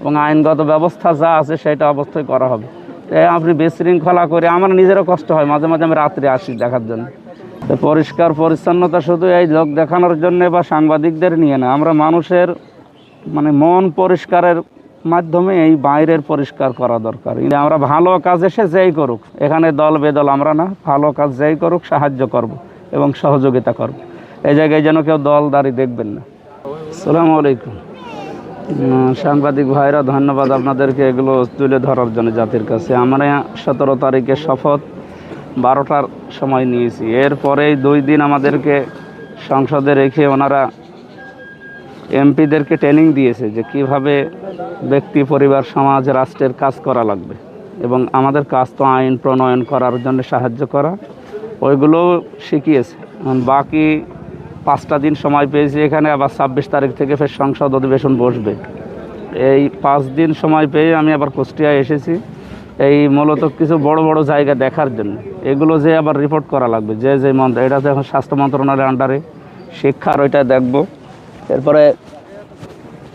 এবং আইনগত ব্যবস্থা যা আছে সেটা অবশ্যই করা হবে। আপনি বিশৃঙ্খলা করে আমার নিজেরও কষ্ট হয়, মাঝে মাঝে আমি রাত্রে আসি দেখার জন্য। তো পরিষ্কার পরিচ্ছন্নতা শুধু এই লোক দেখানোর জন্য বা সাংবাদিকদের নিয়ে না, আমরা মানুষের মন পরিষ্কারের মাধ্যমে এই বাইরের পরিষ্কার করা দরকার। আমরা ভালো কাজ এসে যেই করুক, এখানে দল বেদল আমরা না, ভালো কাজ যেই করুক সাহায্য করব এবং সহযোগিতা করব। এই জায়গায় যেন কেউ দলদারি দেখবেন না। আসসালামু আলাইকুম। সাংবাদিক ভাইরা, ধন্যবাদ আপনাদেরকে এগুলো তুলে ধরার জন্য জাতির কাছে। আমরা 17 তারিখে শপথ 12টার সময় নিয়েছি। এরপরেই 2 দিন আমাদেরকে সংসদে রেখে ওনারা এমপিদেরকে ট্রেনিং দিয়েছে যে কিভাবে ব্যক্তি, পরিবার, সমাজ, রাষ্ট্রের কাজ করা লাগবে। এবং আমাদের কাজ তো আইন প্রণয়ন করার জন্য সাহায্য করা, ওইগুলোও শিখিয়েছে। বাকি 5টা দিন সময় পেয়েছি এখানে। আবার 26 তারিখ থেকে ফের সংসদ অধিবেশন বসবে। এই 5 দিন সময় পেয়ে আমি আবার কুষ্টিয়ায় এসেছি, এই মূলত কিছু বড় বড় জায়গা দেখার জন্য। এগুলো যে আবার রিপোর্ট করা লাগবে, যে এটা তো এখন স্বাস্থ্য মন্ত্রণালয়ের আন্ডারে, শিক্ষার ওইটা দেখব। এরপরে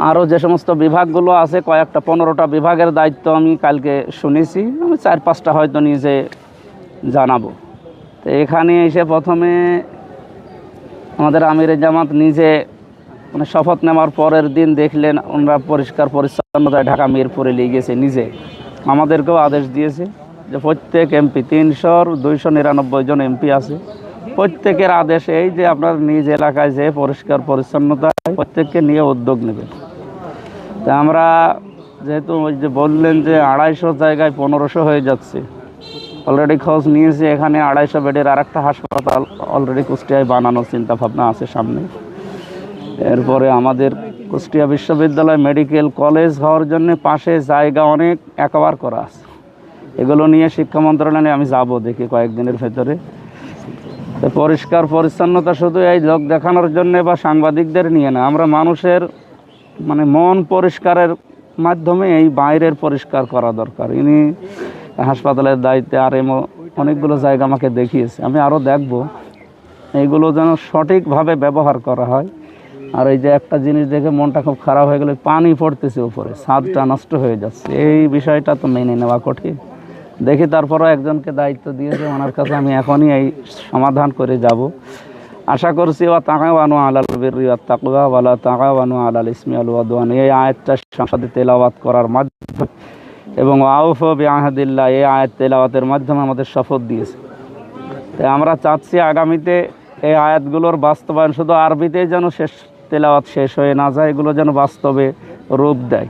আরও যে সমস্ত বিভাগগুলো আছে, কয়েকটা 15টা বিভাগের দায়িত্ব আমি কালকে শুনেছি, আমি 4-5টা হয়তো নিজে জানাবো। তো এখানে এসে প্রথমে আমাদের আমিরে জামাত নিজে শপথ নেওয়ার পরের দিন দেখলেন ওনারা পরিষ্কার পরিচ্ছন্নতায় ঢাকা মিরপুরে নিয়ে গেছে নিজে। আমাদেরকেও আদেশ দিয়েছে যে প্রত্যেক এমপি, 299 জন এমপি আছে, প্রত্যেকের আদেশ এই যে আপনার নিজ এলাকায় যে পরিষ্কার পরিচ্ছন্নতা প্রত্যেককে নিয়ে উদ্যোগ নেবেন। তা আমরা যেহেতু ওই যে বললেন যে 250 জায়গায় 1500 হয়ে যাচ্ছে, অলরেডি খোঁজ নিয়েছি। এখানে 250 বেডের আরেকটা হাসপাতাল অলরেডি কুষ্টিয়ায় বানানোর চিন্তাভাবনা আছে সামনে। এরপরে আমাদের কুষ্টিয়া বিশ্ববিদ্যালয় মেডিকেল কলেজ হওয়ার জন্য পাশে জায়গা অনেক অ্যাকোয়ার করা আছে। এগুলো নিয়ে শিক্ষা মন্ত্রণালয়ে আমি যাব, দেখি কয়েকদিনের ভেতরে। পরিষ্কার পরিচ্ছন্নতা শুধু এই লোক দেখানোর জন্য বা সাংবাদিকদের নিয়ে না, আমরা মানুষের মন পরিষ্কারের মাধ্যমে এই বাইরের পরিষ্কার করা দরকার। ইনি হাসপাতালের দায়িত্বে আরএমও অনেকগুলো জায়গা আমাকে দেখিয়েছে, আমি আরও দেখব এইগুলো যেন সঠিকভাবে ব্যবহার করা হয়। আর এই যে একটা জিনিস দেখে মনটা খুব খারাপ হয়ে গেল, পানি পড়তেছে উপরে, ছাদটা নষ্ট হয়ে যাচ্ছে, এই বিষয়টা তো মেনে নেওয়া কঠিন। দেখি তারপরও একজনকে দায়িত্ব দিয়েছে, ওনার কাছে আমি এখনই এই সমাধান করে যাব। আশা করছি ওয়া তাআওয়ানু আলাল বিররি ওয়াত তাকওয়া ওয়া লা তাআওয়ানু আলাল ইসমি ওয়াল উদওয়ান, এই আয়াতটা সংসদে তেলাওয়াত করার মাধ্যমে এবং আউফু বিআহদিল্লাহ, এই আয়াত তেলাওয়াতের মাধ্যমে আমাদের শপথ দিয়েছে। তাই আমরা চাচ্ছি আগামীতে এই আয়াতগুলোর বাস্তবায়ন শুধু আরবিতেই যেন তেলাওয়াত শেষ হয়ে না যায়, এগুলো যেন বাস্তবে রূপ দেয়।